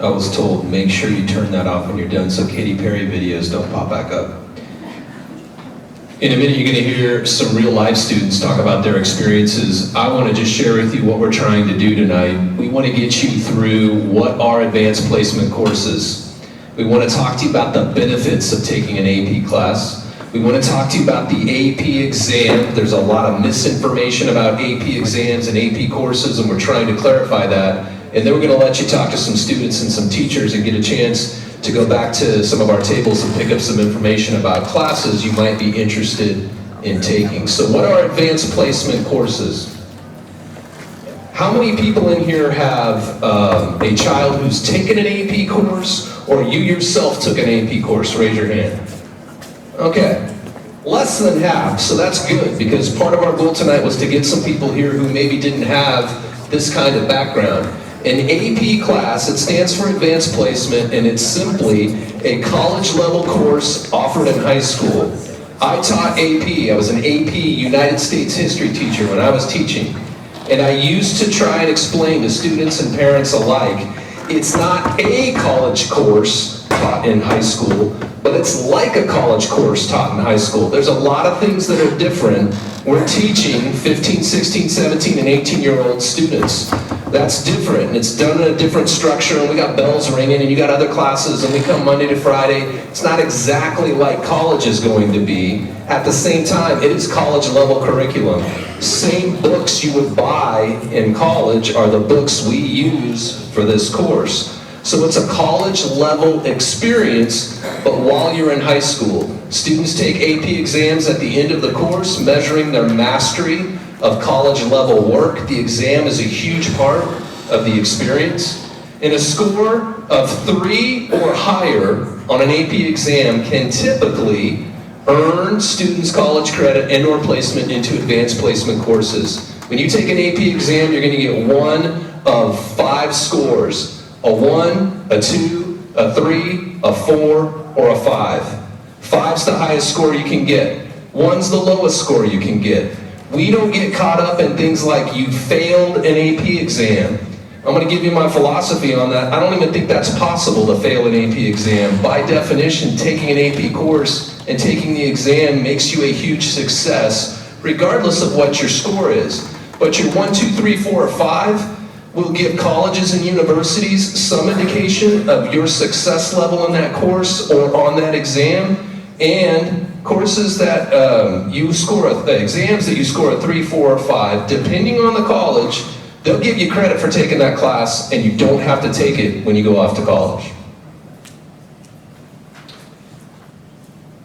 I was told, make sure you turn that off when you're done so Katy Perry videos don't pop back up. In a minute, you're going to hear some real life students talk about their experiences. I want to just share with you what we're trying to do tonight. We want to get you through what are advanced placement courses. We want to talk to you about the benefits of taking an AP class. We want to talk to you about the AP exam. There's a lot of misinformation about AP exams and AP courses, and we're trying to clarify that. And then we're going to let you talk to some students and some teachers and get a chance to go back to some of our tables and pick up some information about classes you might be interested in taking. So what are advanced placement courses? How many people in here have a child who's taken an AP course, or you yourself took an AP course? Raise your hand. Okay, less than half, so that's good, because part of our goal tonight was to get some people here who maybe didn't have this kind of background. An AP class, it stands for Advanced Placement, and it's simply a college-level course offered in high school. I taught AP. I was an AP United States history teacher when I was teaching. And I used to try and explain to students and parents alike, it's not a college course taught in high school, but it's like a college course taught in high school. There's a lot of things that are different. We're teaching 15, 16, 17, and 18-year-old students. That's different, and it's done in a different structure, and we got bells ringing, and you got other classes, and we come Monday to Friday. It's not exactly like college is going to be. At the same time, it is college-level curriculum. Same books you would buy in college are the books we use for this course. So it's a college-level experience, but while you're in high school. Students take AP exams at the end of the course, measuring their mastery of college-level work. The exam is a huge part of the experience. And a score of 3 or higher on an AP exam can typically earn students college credit and or placement into advanced placement courses. When you take an AP exam, you're going to get one of 5 scores. A 1, a 2, a 3, a 4, or a 5. 5's the highest score you can get. 1's the lowest score you can get. We don't get caught up in things like you failed an AP exam. I'm going to give you my philosophy on that. I don't even think that's possible to fail an AP exam. By definition, taking an AP course and taking the exam makes you a huge success, regardless of what your score is. But your 1, 2, 3, 4, or 5 will give colleges and universities some indication of your success level in that course or on that exam, and courses that you score, exams that you score a 3, 4, or 5, depending on the college, they'll give you credit for taking that class, and you don't have to take it when you go off to college.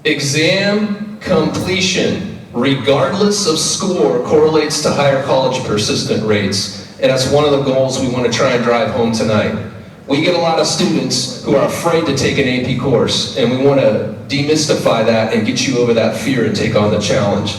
Exam completion, regardless of score, correlates to higher college persistent rates. And that's one of the goals we want to try and drive home tonight. We get a lot of students who are afraid to take an AP course, and we want to demystify that and get you over that fear and take on the challenge.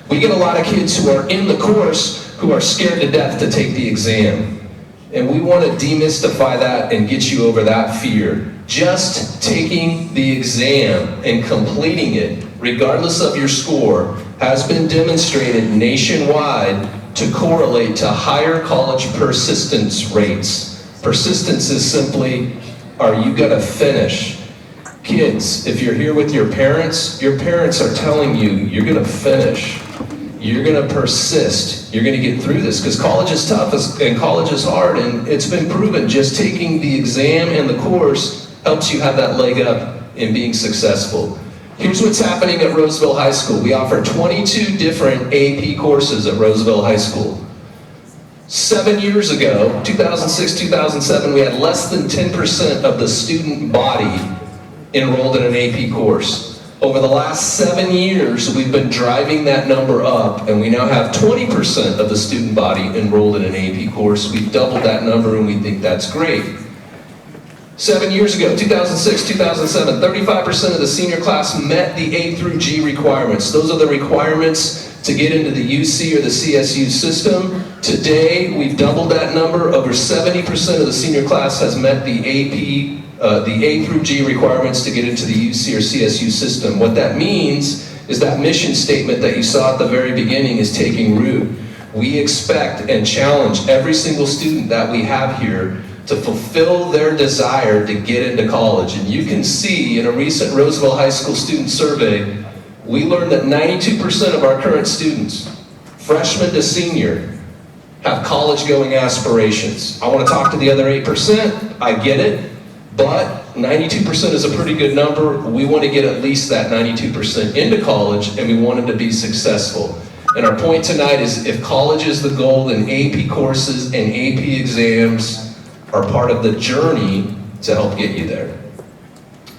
We get a lot of kids who are in the course who are scared to death to take the exam. And we want to demystify that and get you over that fear. Just taking the exam and completing it, regardless of your score, has been demonstrated nationwide to correlate to higher college persistence rates. Persistence is simply, are you going to finish? Kids, if you're here with your parents are telling you, you're going to finish. You're going to persist. You're going to get through this, because college is tough and college is hard, and it's been proven just taking the exam and the course helps you have that leg up in being successful. Here's what's happening at Roseville High School. We offer 22 different AP courses at Roseville High School. 7 years ago, 2006, 2007, we had less than 10% of the student body enrolled in an AP course. Over the last 7 years, we've been driving that number up, and we now have 20% of the student body enrolled in an AP course. We've doubled that number, and we think that's great. 7 years ago, 2006, 2007, 35% of the senior class met the A through G requirements. Those are the requirements to get into the UC or the CSU system. Today, we've doubled that number. Over 70% of the senior class has met the A through G requirements to get into the UC or CSU system. What that means is that mission statement that you saw at the very beginning is taking root. We expect and challenge every single student that we have here to fulfill their desire to get into college. And you can see in a recent Roseville High School student survey, we learned that 92% of our current students, freshman to senior, have college-going aspirations. I want to talk to the other 8%, I get it, but 92% is a pretty good number. We want to get at least that 92% into college, and we want them to be successful. And our point tonight is, if college is the goal, then AP courses and AP exams are part of the journey to help get you there.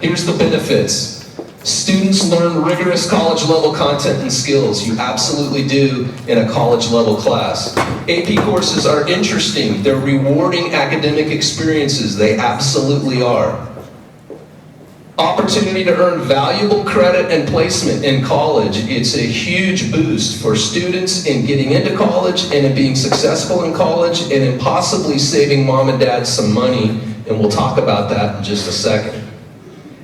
Here's the benefits. Students learn rigorous college-level content and skills. You absolutely do in a college-level class. AP courses are interesting. They're rewarding academic experiences. They absolutely are. Opportunity to earn valuable credit and placement in college. It's a huge boost for students in getting into college and in being successful in college and in possibly saving mom and dad some money, and we'll talk about that in just a second.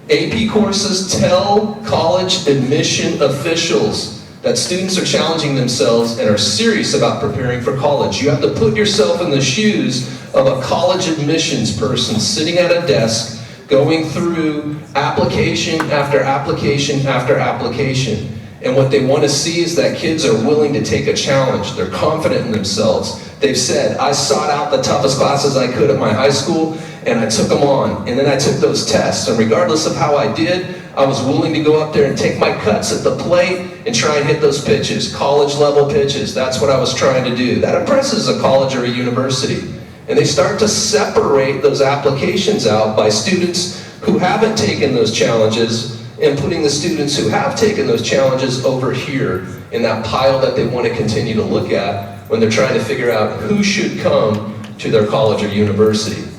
AP courses tell college admission officials that students are challenging themselves and are serious about preparing for college. You have to put yourself in the shoes of a college admissions person sitting at a desk going through application after application after application. And what they want to see is that kids are willing to take a challenge. They're confident in themselves. They've said, I sought out the toughest classes I could at my high school, and I took them on. And then I took those tests. And regardless of how I did, I was willing to go up there and take my cuts at the plate and try and hit those pitches, college-level pitches. That's what I was trying to do. That impresses a college or a university. And they start to separate those applications out by students who haven't taken those challenges and putting the students who have taken those challenges over here in that pile that they want to continue to look at when they're trying to figure out who should come to their college or university.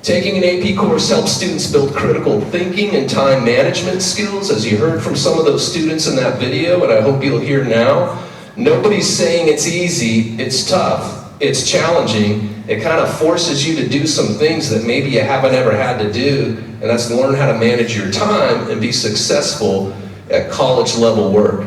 Taking an AP course helps students build critical thinking and time management skills, as you heard from some of those students in that video, and I hope you'll hear now. Nobody's saying it's easy, it's tough, it's challenging. It kind of forces you to do some things that maybe you haven't ever had to do, and that's learn how to manage your time and be successful at college level work.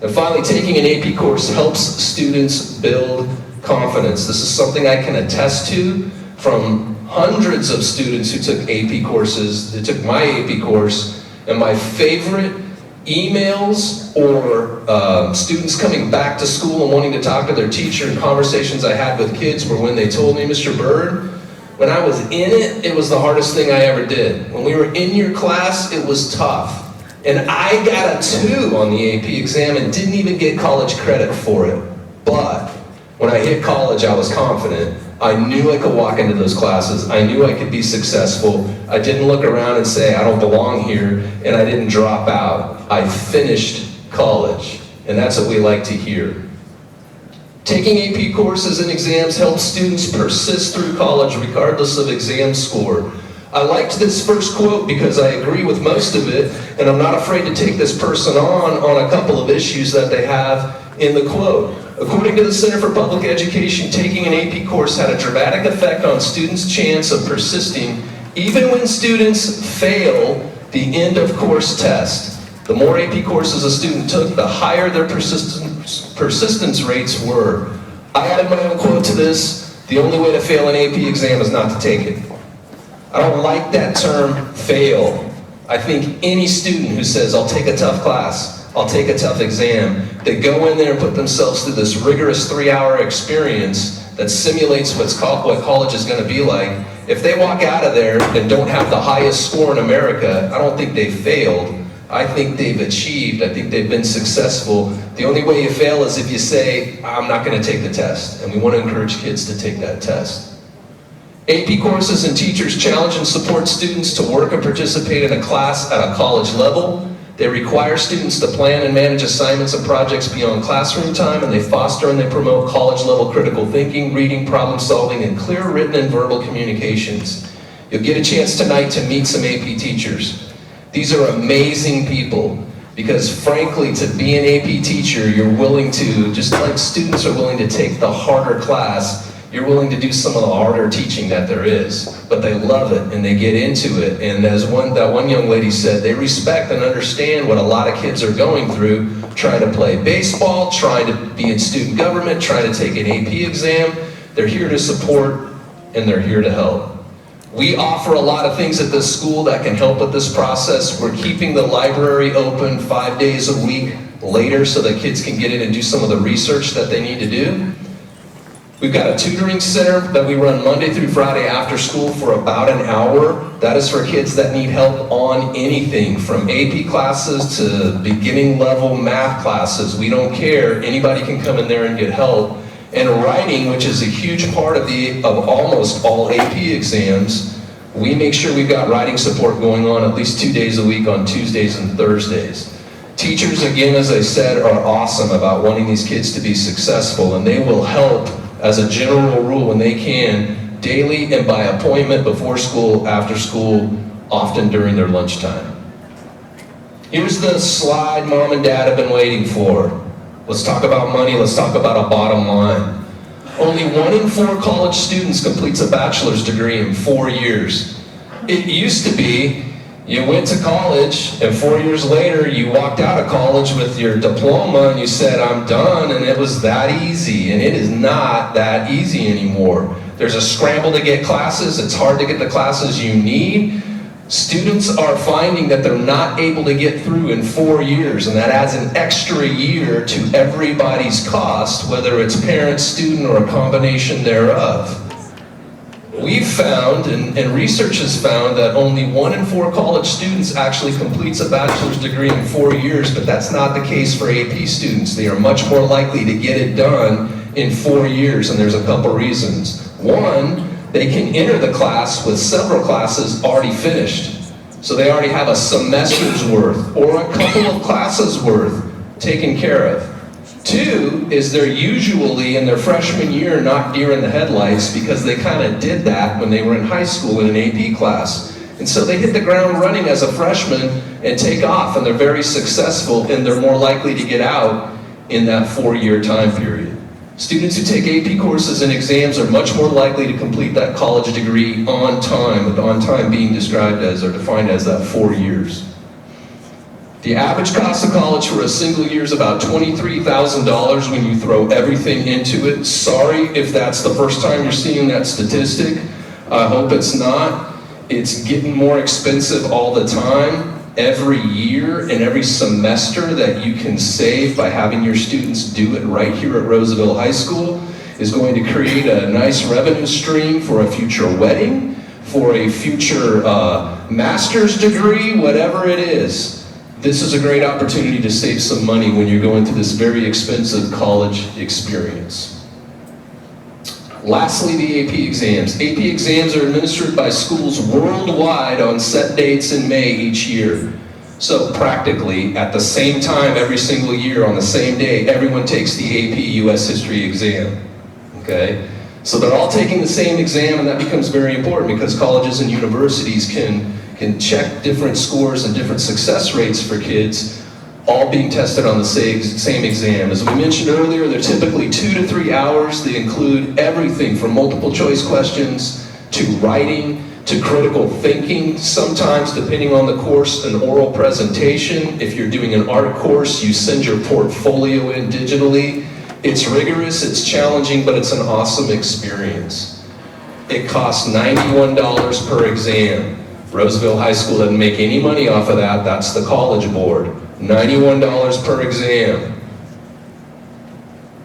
And finally, taking an AP course helps students build confidence. This is something I can attest to from hundreds of students who took AP courses, that took my AP course, and my favorite emails or students coming back to school and wanting to talk to their teacher and conversations I had with kids were when they told me, Mr. Bird, when I was in it, it was the hardest thing I ever did. When we were in your class, it was tough. And I got a 2 on the AP exam and didn't even get college credit for it. But when I hit college, I was confident. I knew I could walk into those classes. I knew I could be successful. I didn't look around and say, I don't belong here, and I didn't drop out. I finished college, and that's what we like to hear. Taking AP courses and exams helps students persist through college regardless of exam score. I liked this first quote because I agree with most of it, and I'm not afraid to take this person on a couple of issues that they have in the quote. According to the Center for Public Education, taking an AP course had a dramatic effect on students' chance of persisting even when students fail the end of course test. The more AP courses a student took, the higher their persistence rates were. I added my own quote to this: the only way to fail an AP exam is not to take it. I don't like that term, fail. I think any student who says, I'll take a tough class, I'll take a tough exam, they go in there and put themselves through this rigorous 3-hour experience that simulates what college is going to be like. If they walk out of there and don't have the highest score in America, I don't think they've failed. I think they've achieved. I think they've been successful. The only way you fail is if you say, I'm not going to take the test. And we want to encourage kids to take that test. AP courses and teachers challenge and support students to work and participate in a class at a college level. They require students to plan and manage assignments and projects beyond classroom time, and they foster and they promote college-level critical thinking, reading, problem solving, and clear written and verbal communications. You'll get a chance tonight to meet some AP teachers. These are amazing people because, frankly, to be an AP teacher, you're willing to, just like students are willing to take the harder class, you're willing to do some of the harder teaching that there is, but they love it and they get into it. And as that one young lady said, they respect and understand what a lot of kids are going through, trying to play baseball, trying to be in student government, trying to take an AP exam. They're here to support and they're here to help. We offer a lot of things at this school that can help with this process. We're keeping the library open 5 days a week later so that kids can get in and do some of the research that they need to do. We've got a tutoring center that we run Monday through Friday after school for about an hour. That is for kids that need help on anything from AP classes to beginning level math classes. We don't care. Anybody can come in there and get help. And writing, which is a huge part of almost all AP exams, we make sure we've got writing support going on at least 2 days a week on Tuesdays and Thursdays. Teachers, again, as I said, are awesome about wanting these kids to be successful, and they will help as a general rule when they can, daily and by appointment, before school, after school, often during their lunchtime. Here's the slide Mom and Dad have been waiting for. Let's talk about money, let's talk about a bottom line. Only 1 in 4 college students completes a bachelor's degree in 4 years. It used to be, you went to college and 4 years later you walked out of college with your diploma and you said, I'm done, and it was that easy. And it is not that easy anymore. There's a scramble to get classes, it's hard to get the classes you need. Students are finding that they're not able to get through in 4 years, and that adds an extra year to everybody's cost, whether it's parent, student, or a combination thereof. We've found, and research has found, that only 1 in 4 college students actually completes a bachelor's degree in 4 years, but that's not the case for AP students. They are much more likely to get it done in 4 years, and there's a couple reasons. One, they can enter the class with several classes already finished. So they already have a semester's worth or a couple of classes worth taken care of. 2 is they're usually in their freshman year not deer in the headlights because they kind of did that when they were in high school in an AP class. And so they hit the ground running as a freshman and take off, and they're very successful, and they're more likely to get out in that 4-year time period. Students who take AP courses and exams are much more likely to complete that college degree on time, with on time being described as or defined as that 4 years. The average cost of college for a single year is about $23,000 when you throw everything into it. Sorry if that's the first time you're seeing that statistic. I hope it's not. It's getting more expensive all the time. Every year and every semester that you can save by having your students do it right here at Roosevelt High School is going to create a nice revenue stream for a future wedding, for a future master's degree, whatever it is. This is a great opportunity to save some money when you're going through this very expensive college experience. Lastly, the AP exams. AP exams are administered by schools worldwide on set dates in May each year. So practically, at the same time every single year on the same day, everyone takes the AP US History exam. Okay? So they're all taking the same exam, and that becomes very important because colleges and universities can check different scores and different success rates for kids, all being tested on the same exam. As we mentioned earlier, they're typically 2 to 3 hours. They include everything from multiple choice questions to writing to critical thinking, sometimes depending on the course, an oral presentation. If you're doing an art course, you send your portfolio in digitally. It's rigorous, it's challenging, but it's an awesome experience. It costs $91 per exam. Roosevelt High School doesn't make any money off of that. That's the College Board. $91 per exam.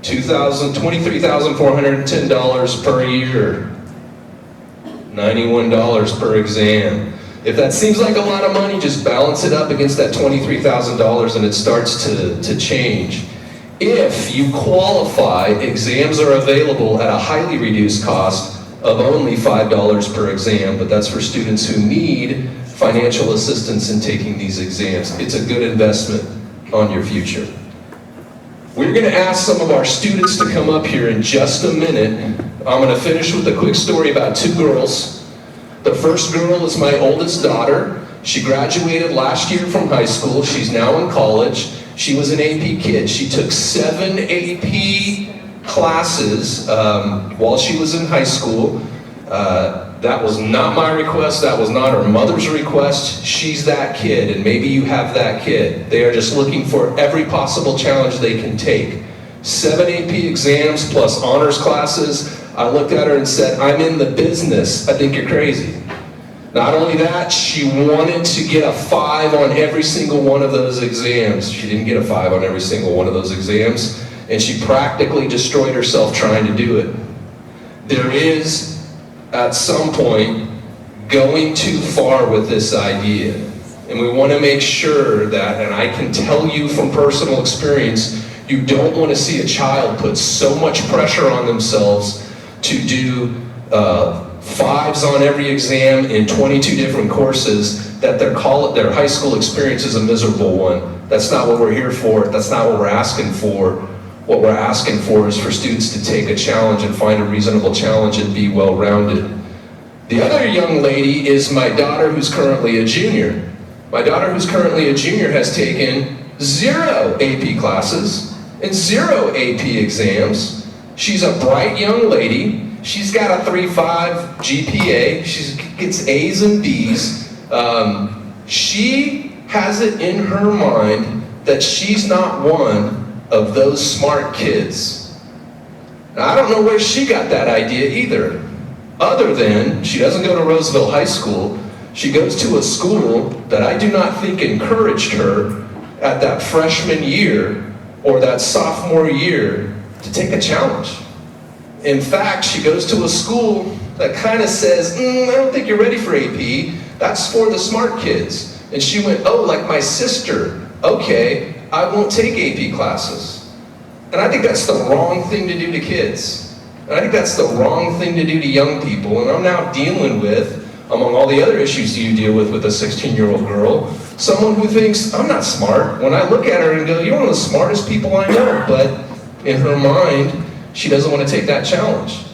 $23,410 per year. $91 per exam. If that seems like a lot of money, just balance it up against that $23,000 and it starts to change. If you qualify, exams are available at a highly reduced cost of only $5 per exam, but that's for students who need financial assistance in taking these exams. It's a good investment on your future. We're going to ask some of our students to come up here in just a minute. I'm going to finish with a quick story about 2 girls. The first girl is my oldest daughter. She graduated last year from high school. She's now in college. She was an AP kid. She took 7 AP classes while she was in high school. That was not my request. That was not her mother's request. She's that kid, and maybe you have that kid. They are just looking for every possible challenge they can take. 7 AP exams plus honors classes. I looked at her and said, I'm in the business. I think you're crazy. Not only that, she wanted to get a 5 on every single one of those exams. She didn't get a 5 on every single one of those exams, and she practically destroyed herself trying to do it. There is, at some point, going too far with this idea. And we want to make sure that, and I can tell you from personal experience, you don't want to see a child put so much pressure on themselves to do 5s on every exam in 22 different courses that their high school experience is a miserable one. That's not what we're here for. That's not what we're asking for. What we're asking for is for students to take a challenge and find a reasonable challenge and be well-rounded. The other young lady is my daughter who's currently a junior. My daughter who's currently a junior has taken 0 AP classes and 0 AP exams. She's a bright young lady. She's got a 3.5 GPA. She gets A's and B's. She has it in her mind that she's not one of those smart kids. Now, I don't know where she got that idea either, other than she doesn't go to Roosevelt High School. She goes to a school that I do not think encouraged her at that freshman year or that sophomore year to take a challenge. In fact, she goes to a school that kind of says, I don't think you're ready for AP. That's for the smart kids. And she went, oh, like my sister. Okay, I won't take AP classes. And I think that's the wrong thing to do to kids. And I think that's the wrong thing to do to young people. And I'm now dealing with, among all the other issues you deal with a 16-year-old girl, someone who thinks, I'm not smart. When I look at her and go, you're one of the smartest people I know. But in her mind, she doesn't want to take that challenge.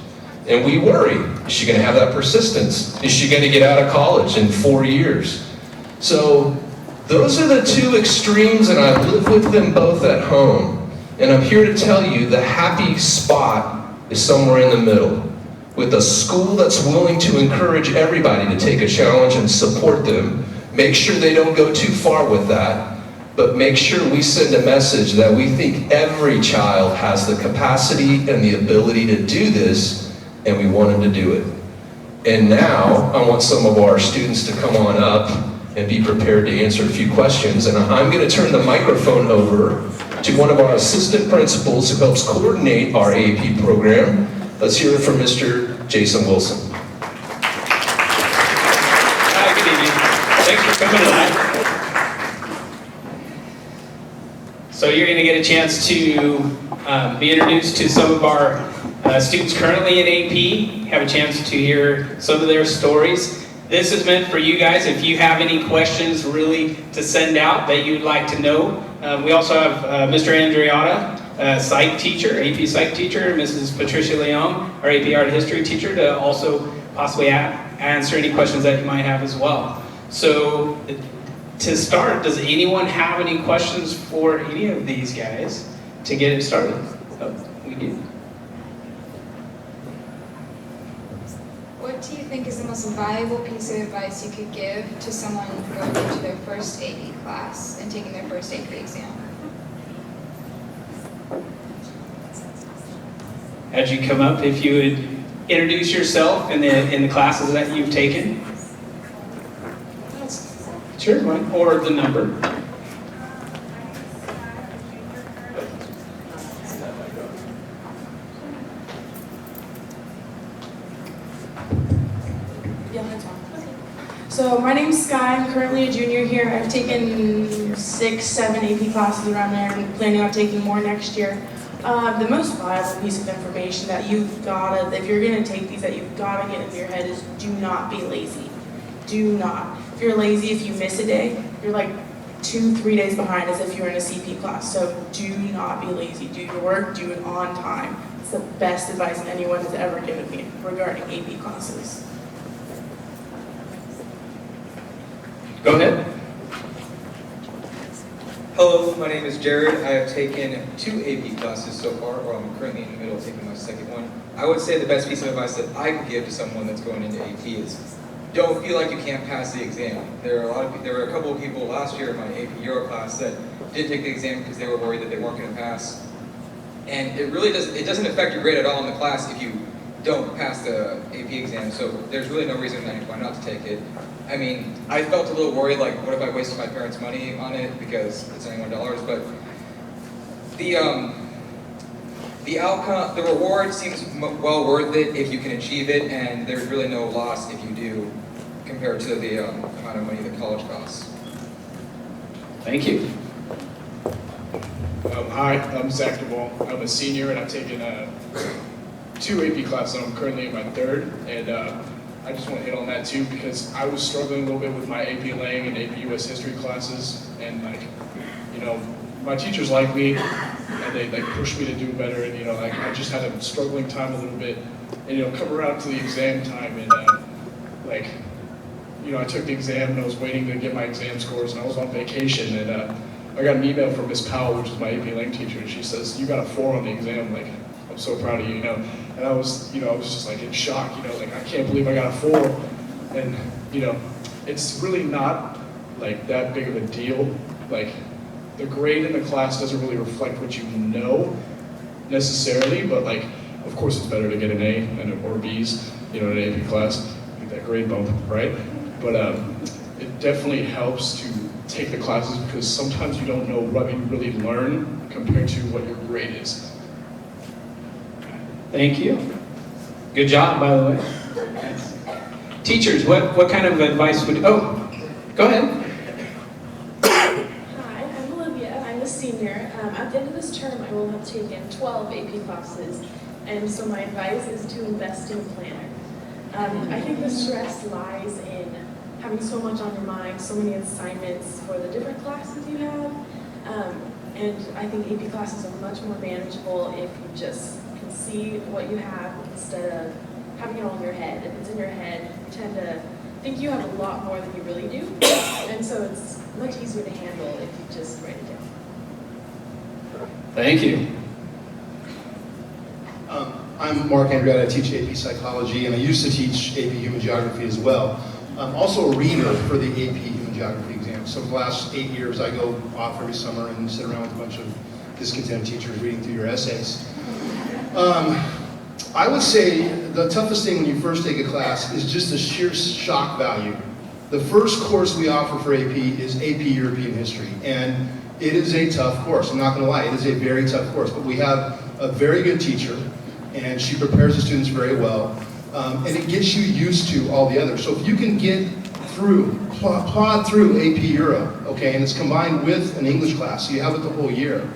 And we worry, is she going to have that persistence? Is she going to get out of college in 4 years? So those are the 2 extremes, and I live with them both at home. And I'm here to tell you the happy spot is somewhere in the middle, with a school that's willing to encourage everybody to take a challenge and support them. Make sure they don't go too far with that, but make sure we send a message that we think every child has the capacity and the ability to do this, and we want them to do it. And now, I want some of our students to come on up and be prepared to answer a few questions. And I'm going to turn the microphone over to one of our assistant principals who helps coordinate our AP program. Let's hear it from Mr. Jason Wilson. Hi, good evening. Thanks for coming tonight. So you're going to get a chance to be introduced to some of our students currently in AP, have a chance to hear some of their stories. This is meant for you guys if you have any questions really to send out that you'd like to know. We also have Mr. Andriata, psych teacher, AP psych teacher, and Mrs. Patricia Leong, our AP art history teacher, to also possibly answer any questions that you might have as well. So to start, does anyone have any questions for any of these guys to get it started? Oh, we do. What do you think is the most valuable piece of advice you could give to someone going into their first AP class and taking their first AP exam? As you come up, if you would introduce yourself in the classes that you've taken. Sure, Mike. Or the number. So my name's Sky. I'm currently a junior here. I've taken 6, 7 AP classes around there and planning on taking more next year. The most valuable piece of information that you've gotta, if you're gonna take these, that you've gotta get into your head is do not be lazy. Do not. If you're lazy, if you miss a day, you're like 2, 3 days behind as if you were in a CP class. So do not be lazy. Do your work, do it on time. It's the best advice anyone has ever given me regarding AP classes. Go ahead. Hello, my name is Jared. I have taken 2 AP classes so far, or I'm currently in the middle of taking my second one. I would say the best piece of advice that I could give to someone that's going into AP is don't feel like you can't pass the exam. There were a couple of people last year in my AP Euro class that didn't take the exam because they were worried that they weren't going to pass. And it really doesn't affect your grade at all in the class if you don't pass the AP exam, so there's really no reason why not to take it. I mean, I felt a little worried, like, what if I wasted my parents' money on it because it's only $1, but the outcome, the reward seems well worth it if you can achieve it, and there's really no loss if you do, compared to the amount of money that college costs. Thank you. Hi, I'm Zach Duvall. I'm a senior and I've taken 2 AP classes. I'm currently in my 3rd, and I just want to hit on that too because I was struggling a little bit with my AP Lang and AP US History classes, and my teachers like me and they pushed me to do better, and I just had a struggling time a little bit, and come around to the exam time, and I took the exam and I was waiting to get my exam scores, and I was on vacation, and I got an email from Miss Powell, which is my AP Lang teacher, and she says, "You got a 4 on the exam, like, I'm so proud of you, And I was just like in shock, like, I can't believe I got a 4, and, it's really not like that big of a deal. Like, the grade in the class doesn't really reflect what you know necessarily, but like, of course it's better to get an A or B's, in an AP class, get that grade bump, right? But it definitely helps to take the classes because sometimes you don't know what you really learn compared to what your grade is. Thank you. Good job, by the way. Teachers, what kind of advice would, go ahead. Hi, I'm Olivia. I'm a senior. At the end of this term, I will have taken 12 AP classes, and so my advice is to invest in a planner. I think the stress lies in having so much on your mind, so many assignments for the different classes you have, and I think AP classes are much more manageable if you just can see what you have instead of having it all in your head. If it's in your head, you tend to think you have a lot more than you really do, and so it's much easier to handle if you just write it down. Thank you. I'm Mark Andriott. I teach AP Psychology, and I used to teach AP Human Geography as well. I'm also a reader for the AP Human Geography exam. So for the last 8 years, I go off every summer and sit around with a bunch of discontented teachers reading through your essays. I would say the toughest thing when you first take a class is just the sheer shock value. The first course we offer for AP is AP European History, and it is a tough course. I'm not going to lie, it is a very tough course, but we have a very good teacher, and she prepares the students very well, and it gets you used to all the others. So if you can get through, plod through AP Euro, okay, and it's combined with an English class, so you have it the whole year,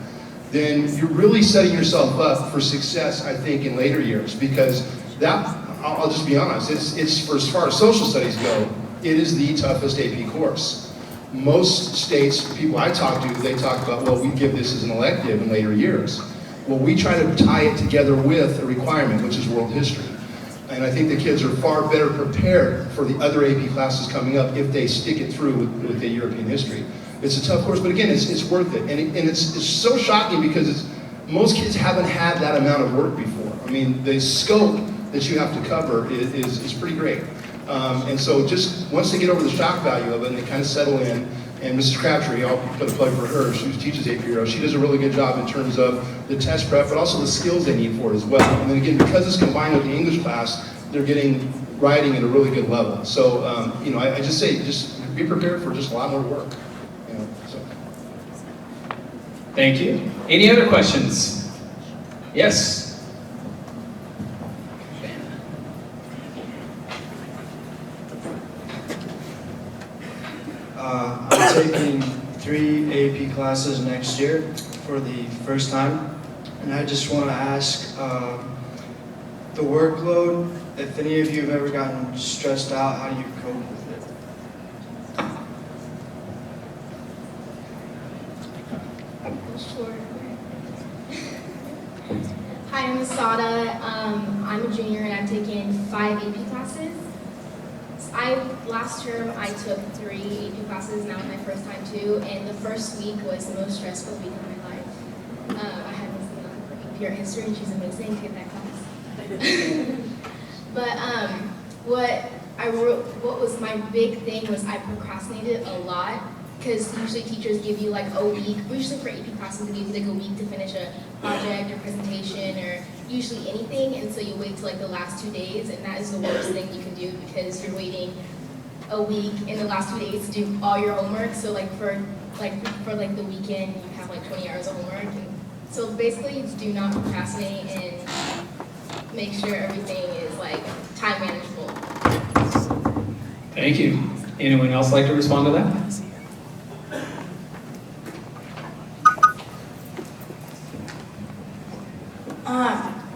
then you're really setting yourself up for success, I think, in later years, because that, I'll just be honest, it's for as far as social studies go, it is the toughest AP course. Most states, people I talk to, they talk about, well, we give this as an elective in later years. Well, we try to tie it together with a requirement, which is world history. And I think the kids are far better prepared for the other AP classes coming up if they stick it through with the European history. It's a tough course, but again, it's worth it. And it's so shocking because most kids haven't had that amount of work before. I mean, the scope that you have to cover is pretty great. And so just once they get over the shock value of it and they kind of settle in, and Mrs. Crabtree, I'll put a plug for her, she teaches AP Euro, she does a really good job in terms of the test prep, but also the skills they need for it as well. And then again, because it's combined with the English class, they're getting writing at a really good level. So, I just say, just be prepared for just a lot more work. So. Thank you. Any other questions? Yes. I'm taking 3 AP classes next year for the first time, and I just want to ask the workload, if any of you have ever gotten stressed out, how do you cope with it? Sure. Hi, I'm Asada. I'm a junior and I've taken 5 AP classes. Last term I took 3 AP classes, now my first time too, and the first week was the most stressful week of my life. I had Miss Leon for AP Art History and she's amazing to get that class. But what was my big thing was I procrastinated a lot, because usually teachers give you like a week, usually for AP classes they give you like a week to finish a project or presentation or usually anything, and so you wait till like the last 2 days, and that is the worst thing you can do because you're waiting a week in the last 2 days to do all your homework. So like for the weekend, you have like 20 hours of homework. And so basically, do not procrastinate and make sure everything is like time manageable. Thank you. Anyone else like to respond to that?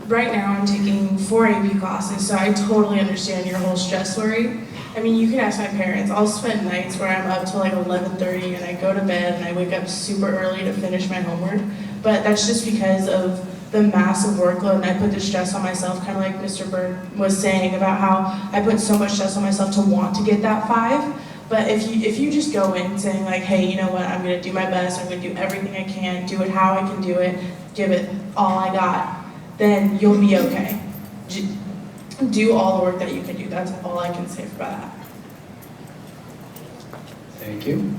Right now, I'm taking 4 AP classes, so I totally understand your whole stress worry. I mean, you can ask my parents. I'll spend nights where I'm up till like 11:30 and I go to bed and I wake up super early to finish my homework. But that's just because of the massive workload, and I put the stress on myself, kind of like Mr. Bird was saying about how I put so much stress on myself to want to get that 5. But if you just go in saying like, hey, you know what, I'm gonna do my best, I'm gonna do everything I can, do it how I can do it, give it all I got, then you'll be okay. Do all the work that you can do. That's all I can say about that. Thank you.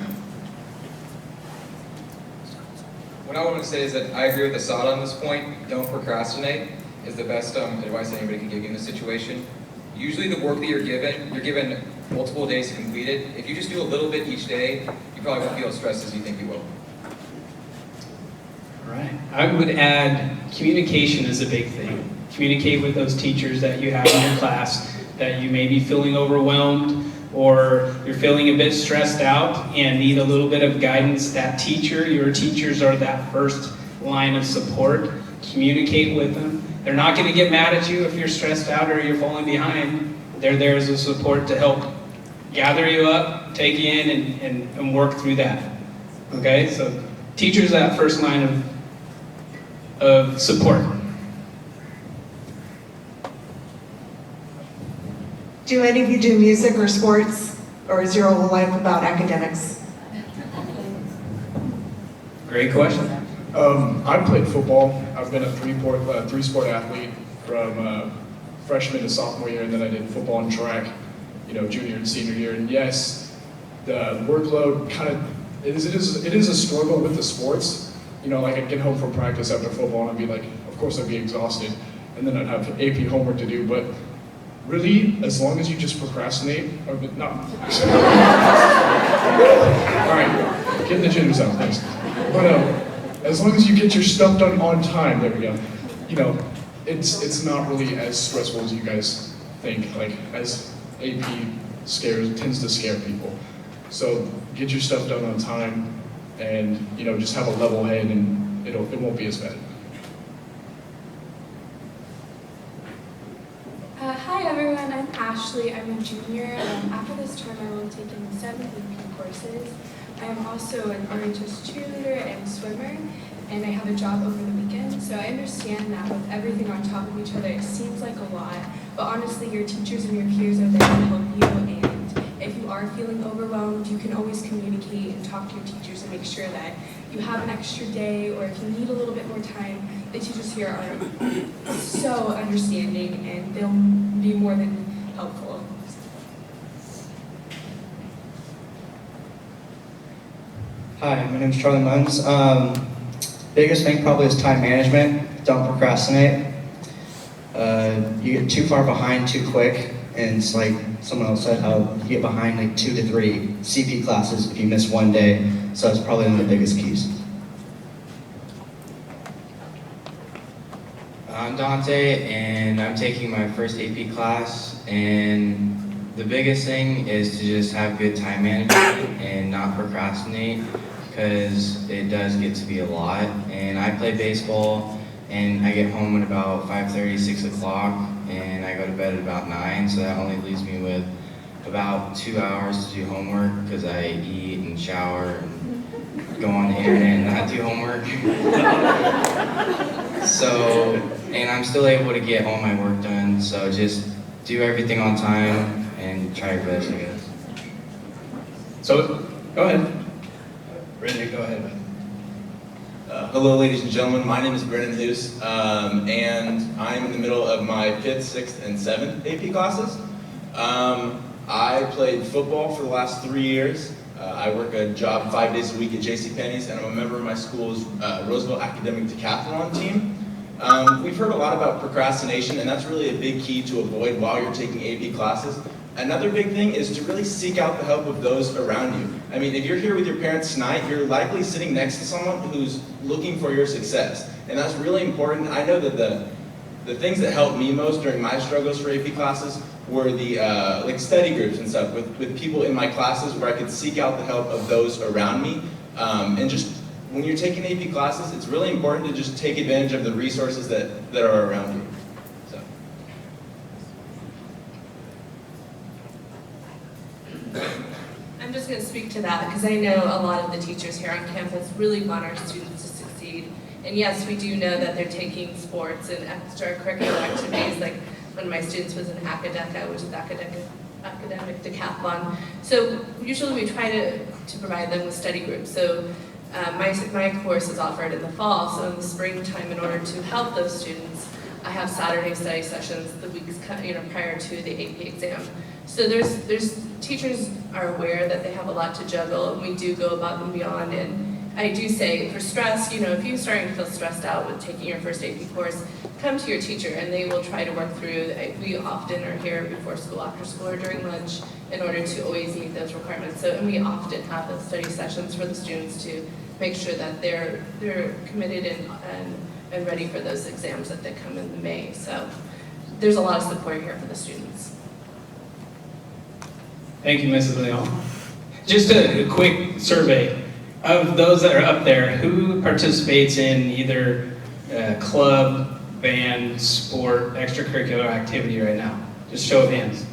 What I want to say is that I agree with Assad on this point. Don't procrastinate is the best advice anybody can give you in this situation. Usually the work that you're given multiple days to complete it. If you just do a little bit each day, you probably won't feel as stressed as you think you will. All right. I would add communication is a big thing. Communicate with those teachers that you have in your class that you may be feeling overwhelmed or you're feeling a bit stressed out and need a little bit of guidance. That teacher, your teachers are that first line of support. Communicate with them. They're not going to get mad at you if you're stressed out or you're falling behind. They're there as a support to help gather you up, take you in, and work through that. Okay? So teachers are that first line of support. Do any of you do music or sports, or is your whole life about academics? Great question. I played football. I've been a three-sport athlete from freshman to sophomore year, and then I did football and track, junior and senior year. And yes, the workload it is a struggle with the sports. Like I'd get home from practice after football and I'd be like, of course I'd be exhausted, and then I'd have AP homework to do. But really, as long as you just procrastinate, or not. All right, get the jitters out, thanks. But as long as you get your stuff done on time, there we go. It's not really as stressful as you guys think. Like as AP tends to scare people. So get your stuff done on time, and just have a level head, and it won't be as bad. Hi everyone, I'm Ashley. I'm a junior. After this term, I will have taken 7 AP courses. I am also an RHS cheerleader and swimmer, and I have a job over the weekend. So I understand that with everything on top of each other, it seems like a lot. But honestly, your teachers and your peers are there to help you. And if you are feeling overwhelmed, you can always communicate and talk to your teachers and make sure that you have an extra day, or if you need a little bit more time, the teachers here are so understanding and they'll be more than helpful. Hi, my name is Charlie Munns. Biggest thing probably is time management. Don't procrastinate. You get too far behind too quick, and it's like someone else said, how you get behind like 2 to 3 CP classes if you miss one day. So that's probably one of the biggest keys. I'm Dante, and I'm taking my first AP class, and the biggest thing is to just have good time management and not procrastinate, because it does get to be a lot. And I play baseball, and I get home at about 5:30, 6 o'clock, and I go to bed at about 9, so that only leaves me with about 2 hours to do homework, because I eat and shower and go on the internet and not do homework. So, and I'm still able to get all my work done, so just do everything on time and try your best, I guess. So, go ahead. Brendan, go ahead. Hello, ladies and gentlemen. My name is Brendan Hoos, and I'm in the middle of my 5th, 6th, and 7th AP classes. I played football for the last 3 years. I work a job 5 days a week at JCPenney's, and I'm a member of my school's Roosevelt Academic Decathlon team. We've heard a lot about procrastination, and that's really a big key to avoid while you're taking AP classes. Another big thing is to really seek out the help of those around you. I mean, if you're here with your parents tonight, you're likely sitting next to someone who's looking for your success. And that's really important. I know that the things that helped me most during my struggles for AP classes were the like study groups and stuff with people in my classes where I could seek out the help of those around me. And just when you're taking AP classes, it's really important to just take advantage of the resources that are around you. So. I'm just going to speak to that because I know a lot of the teachers here on campus really want our students to succeed. And yes, we do know that they're taking sports and extracurricular activities, like one of my students was in Academica, which is academic decathlon. So usually we try to provide them with study groups. So my course is offered in the fall, so in the springtime, in order to help those students, I have Saturday study sessions the weeks prior to the AP exam. So there's teachers are aware that they have a lot to juggle, and we do go above and beyond. And I do say for stress, if you're starting to feel stressed out with taking your first AP course, come to your teacher and they will try to work through. We often are here before school, after school, or during lunch in order to always meet those requirements. And we often have those study sessions for the students to make sure that they're committed and ready for those exams that they come in May. So there's a lot of support here for the students. Thank you, Mrs. Leon. Just a quick survey. Of those that are up there, who participates in either club, band, sport, extracurricular activity right now? Just show of hands.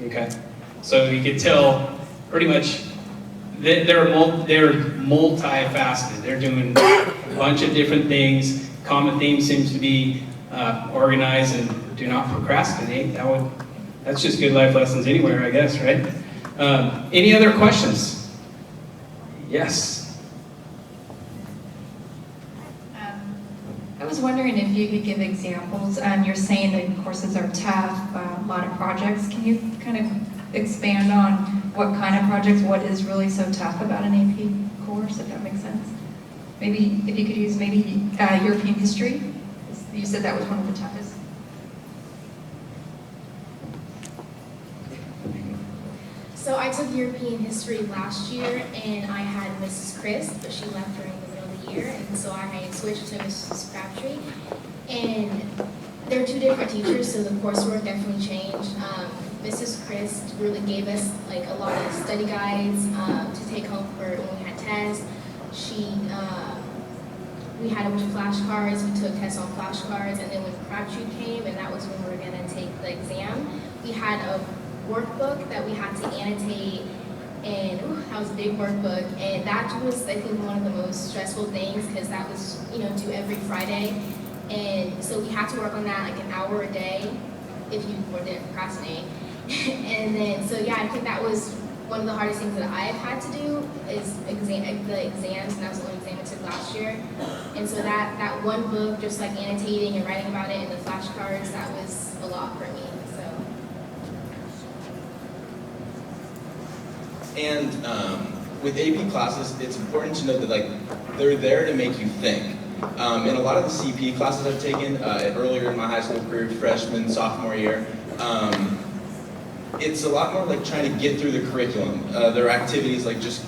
Okay. So you can tell pretty much they're multifaceted. They're doing a bunch of different things. Common theme seems to be organize and do not procrastinate. That's just good life lessons anywhere, I guess, right? Any other questions? Yes. I was wondering if you could give examples. You're saying that courses are tough, a lot of projects. Can you kind of expand on what kind of projects, what is really so tough about an AP course, if that makes sense? Maybe if you could use European history. You said that was one of the toughest. So I took European history last year, and I had Mrs. Chris, but she left during the middle of the year, and so I switched to Mrs. Crabtree. And they're two different teachers, so the coursework definitely changed. Mrs. Chris really gave us like a lot of study guides to take home for when we had tests. We had a bunch of flashcards. We took tests on flashcards, and then when Crabtree came, and that was when we were going to take the exam, we had a workbook that we had to annotate, and that was a big workbook, and that was, I think, one of the most stressful things because that was, due every Friday, and so we had to work on that like an hour a day if you didn't procrastinate, and then, so yeah, I think that was one of the hardest things that I've had to do is the exams, and that was the only exam I took last year, and so that one book, just like annotating and writing about it and the flashcards, that was a lot for me. And with AP classes, it's important to know that they're there to make you think. In a lot of the CP classes I've taken earlier in my high school career, freshman, sophomore year, it's a lot more like trying to get through the curriculum. There are activities like just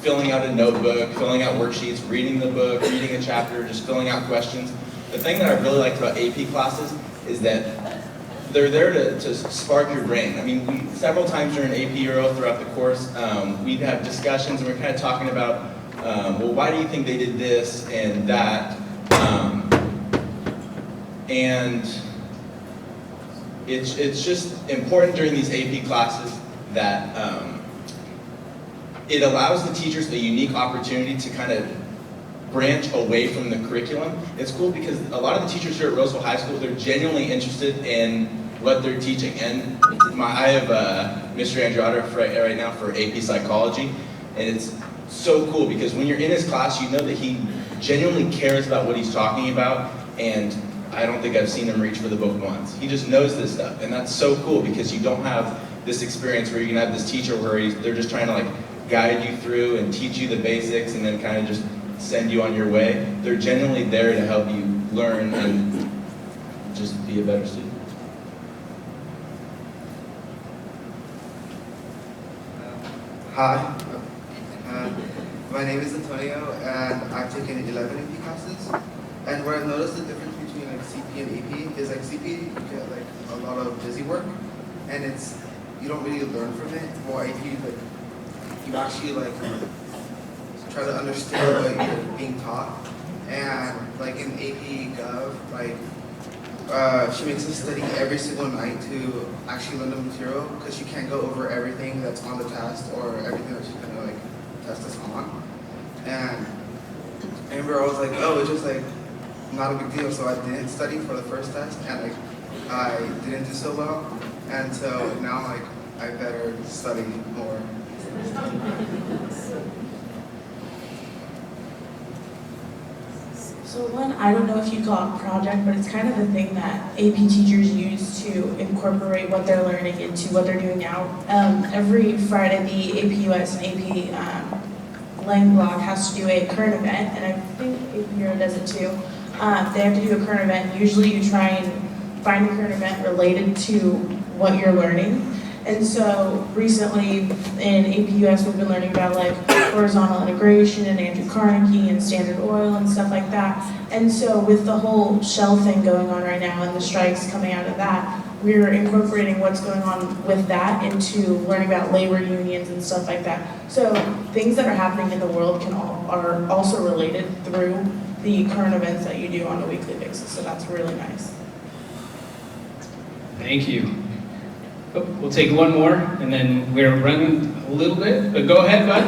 filling out a notebook, filling out worksheets, reading the book, reading a chapter, just filling out questions. The thing that I really liked about AP classes is that they're there to spark your brain. I mean, several times during AP Euro throughout the course, we'd have discussions and we're kind of talking about, well, why do you think they did this and that? And it's just important during these AP classes that it allows the teachers a unique opportunity to kind of branch away from the curriculum. It's cool because a lot of the teachers here at Roseville High School, they're genuinely interested in what they're teaching. And I have Mr. Andrada right now for AP Psychology, and it's so cool because when you're in his class, you know that he genuinely cares about what he's talking about, and I don't think I've seen him reach for the book once. He just knows this stuff, and that's so cool because you don't have this experience where you can have this teacher where they're just trying to guide you through and teach you the basics and then kind of just send you on your way. They're genuinely there to help you learn and just be a better student. Hi, my name is Antonio, and I've taken 11 AP classes. And where I've noticed the difference between like CP and AP is like CP, you get like a lot of busy work, and you don't really learn from it. While AP, like you actually like try to understand what you're being taught. And like in AP Gov, like she makes us study every single night to actually learn the material, because she can't go over everything that's on the test or everything that she's gonna like test us on. And I remember I was like, oh, it's just like not a big deal. So I didn't study for the first test, and like I didn't do so well. And so now like I better study more. So one, I don't know if you call it project, but it's kind of the thing that AP teachers use to incorporate what they're learning into what they're doing now. Every Friday, the AP US and AP Lang block has to do a current event, and I think AP Euro does it too. They have to do a current event. Usually you try and find a current event related to what you're learning. And so recently in AP US, we've been learning about like horizontal integration and Andrew Carnegie and Standard Oil and stuff like that. And so with the whole Shell thing going on right now and the strikes coming out of that, we're incorporating what's going on with that into learning about labor unions and stuff like that. So things that are happening in the world are also related through the current events that you do on a weekly basis. So that's really nice. Thank you. Oh, we'll take one more, and then we're running a little bit, but go ahead, bud.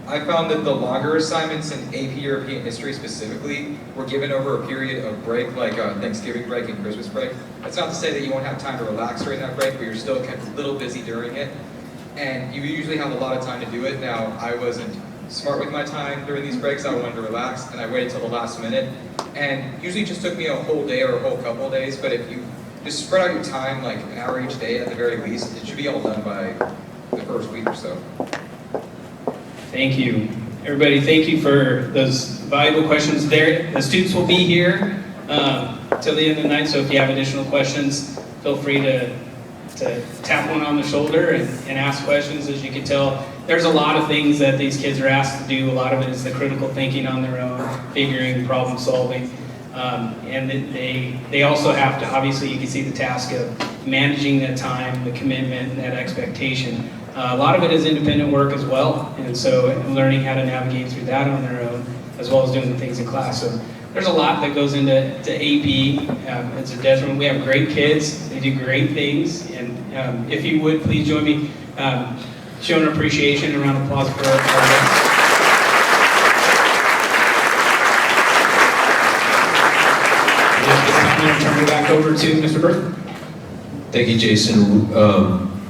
I found that the longer assignments in AP European history specifically were given over a period of break, like Thanksgiving break and Christmas break. That's not to say that you won't have time to relax during that break, but you're still kept a little busy during it. And you usually have a lot of time to do it. Now, I wasn't smart with my time during these breaks. I wanted to relax, and I waited till the last minute. And usually it just took me a whole day or a whole couple of days, but if you just spread out your time, like an hour each day at the very least, it should be all done by the first week or so. Thank you. Everybody, thank you for those valuable questions there. The students will be here till the end of the night, so if you have additional questions, feel free to tap one on the shoulder and ask questions. As you can tell, there's a lot of things that these kids are asked to do. A lot of it is the critical thinking on their own, figuring, problem solving. And they also have to, obviously you can see the task of managing that time, the commitment, and that expectation. A lot of it is independent work as well, and so learning how to navigate through that on their own, as well as doing the things in class. So there's a lot that goes into AP. It's a detriment. We have great kids, they do great things, and if you would, please join me showing appreciation, a round of applause for our guests. I'm going to turn it back over to Mr. Burke. Thank you, Jason.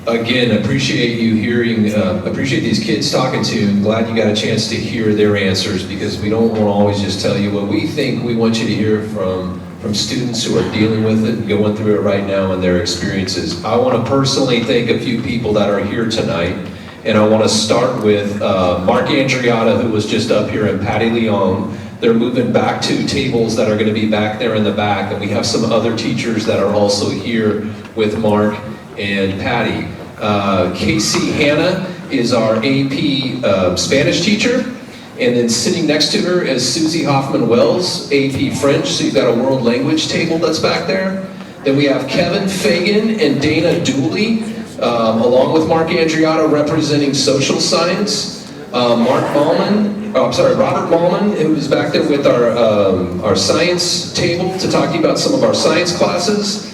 Again, appreciate you hearing, appreciate these kids talking to you. Glad you got a chance to hear their answers, because we don't want to always just tell you what we think. We want you to hear from students who are dealing with it and going through it right now and their experiences. I want to personally thank a few people that are here tonight, and I want to start with Mark Andriotta, who was just up here, and Patty Leong. They're moving back to tables that are going to be back there in the back, and we have some other teachers that are also here with Mark and Patty. Casey Hanna is our AP Spanish teacher, and then sitting next to her is Susie Hoffman-Wells, AP French, so you've got a world language table that's back there. Then we have Kevin Fagan and Dana Dooley, along with Mark Andriotta, representing social science. Robert Ballman, who is back there with our science table to talk to you about some of our science classes.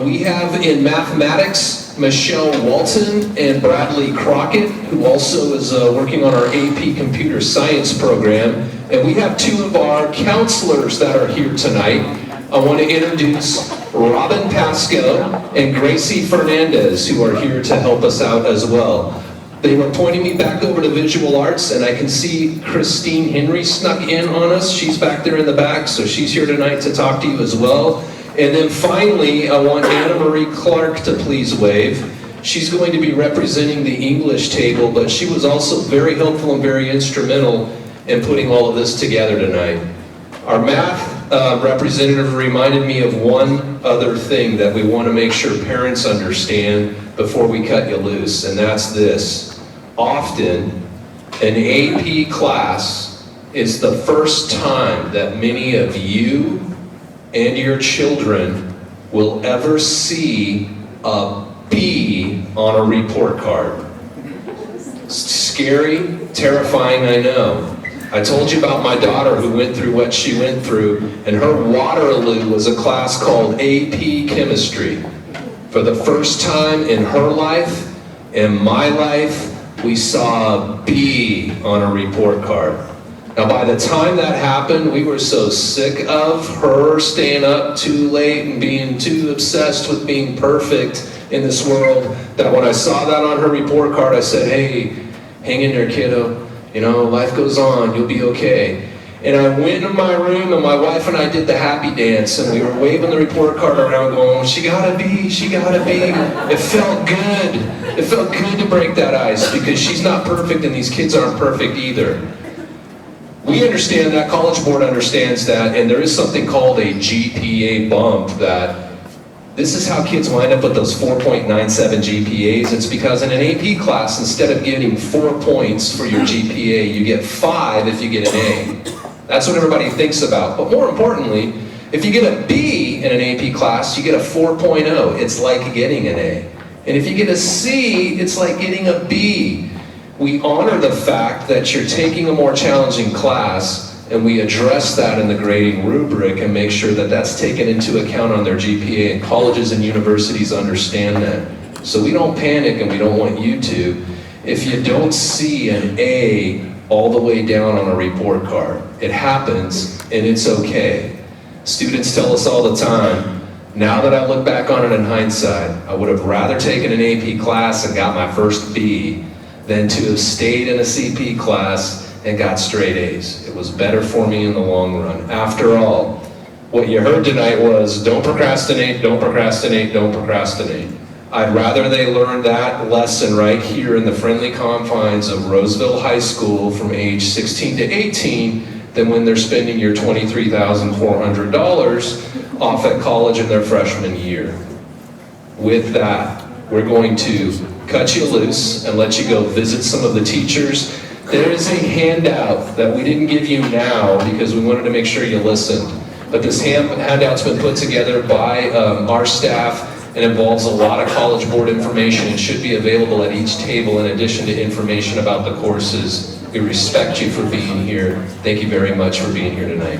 We have in mathematics, Michelle Walton and Bradley Crockett, who also is working on our AP Computer Science program. And we have two of our counselors that are here tonight. I want to introduce Robin Pasco and Gracie Fernandez, who are here to help us out as well. They were pointing me back over to visual arts, and I can see Christine Henry snuck in on us. She's back there in the back, so she's here tonight to talk to you as well. And then finally, I want Anna Marie Clark to please wave. She's going to be representing the English table, but she was also very helpful and very instrumental in putting all of this together tonight. Our math representative reminded me of one other thing that we want to make sure parents understand before we cut you loose, and that's this. Often, an AP class is the first time that many of you and your children will ever see a B on a report card. Scary, terrifying, I know. I told you about my daughter who went through what she went through, and her Waterloo was a class called AP Chemistry. For the first time in her life, in my life, we saw a B on a report card. Now, by the time that happened, we were so sick of her staying up too late and being too obsessed with being perfect in this world that when I saw that on her report card, I said, hey, hang in there, kiddo. You know, life goes on, you'll be okay. And I went in my room and my wife and I did the happy dance and we were waving the report card around going, she got a B, she got a B. It felt good. It felt good to break that ice because she's not perfect and these kids aren't perfect either. We understand that, College Board understands that, and there is something called a GPA bump that this is how kids wind up with those 4.97 GPAs. It's because in an AP class, instead of getting 4 points for your GPA, you get 5 if you get an A. That's what everybody thinks about. But more importantly, if you get a B in an AP class, you get a 4.0. It's like getting an A. And if you get a C, it's like getting a B. We honor the fact that you're taking a more challenging class, and we address that in the grading rubric and make sure that that's taken into account on their GPA, and colleges and universities understand that. So we don't panic, and we don't want you to. If you don't see an A all the way down on a report card, it happens, and it's okay. Students tell us all the time, now that I look back on it in hindsight, I would have rather taken an AP class and got my first B than to have stayed in a CP class and got straight A's. It was better for me in the long run. After all, what you heard tonight was don't procrastinate, don't procrastinate, don't procrastinate. I'd rather they learn that lesson right here in the friendly confines of Roseville High School from age 16 to 18 than when they're spending your $23,400 off at college in their freshman year. With that, we're going to cut you loose and let you go visit some of the teachers. There is a handout that we didn't give you now because we wanted to make sure you listened. But this handout's been put together by our staff and involves a lot of College Board information and should be available at each table in addition to information about the courses. We respect you for being here. Thank you very much for being here tonight.